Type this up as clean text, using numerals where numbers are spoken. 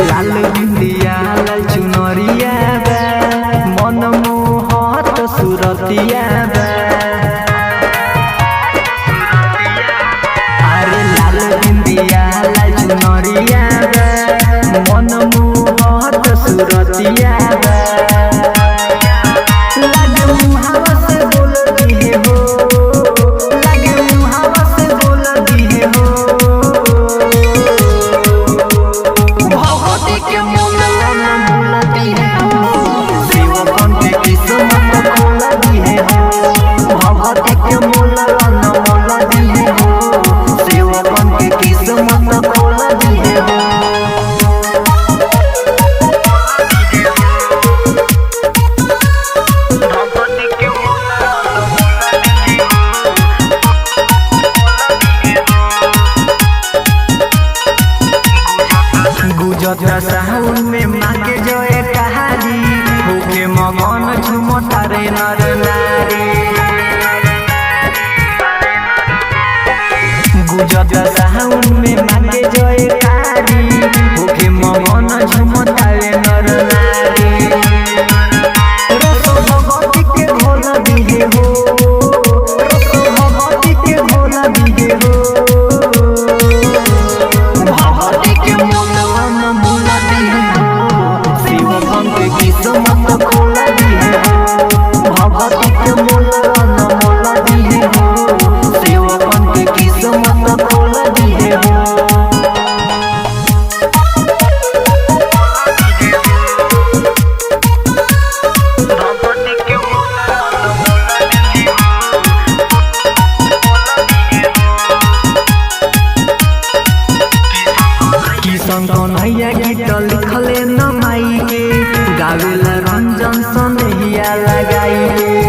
लाल बिंदिया लाल चुनरिया बा मन मोहत सुरतिया बा। अरे लाल बिंदिया लाल चुनरिया बा मन मोहत सुरतिया बा। लागे मुहावा से बोल दिए हो, लागे मुहावा से बोल दिए हो। भगवती के मोला ना बोल दिए हो, शिवकन के किस्मत खोल दिए हो। भगवती के मोला ना बोल दिए हो, शिवकन के किस्मत खोल दिए हो। गुजर साउन में मांगे जो एक कहानी होके मगन झुमता रे नर नारी। गुजर साउन में मांगे जो एक कहानी होके मगन झुमता रे नर नारी। रसो भगवती के भोला दिए हो, रसो भगवती के भोला दिए हो। भगवती के मोला मोला दिए हो, शिवकन के किस्मत खोल दिए हो। भगवती के मोला मोला दिए हो, शिवकन के किस्मत खोल दिए हो। किशन कन्हैया गीत लिखले न माई के, गावेला रंजन सनहिया लगाई के।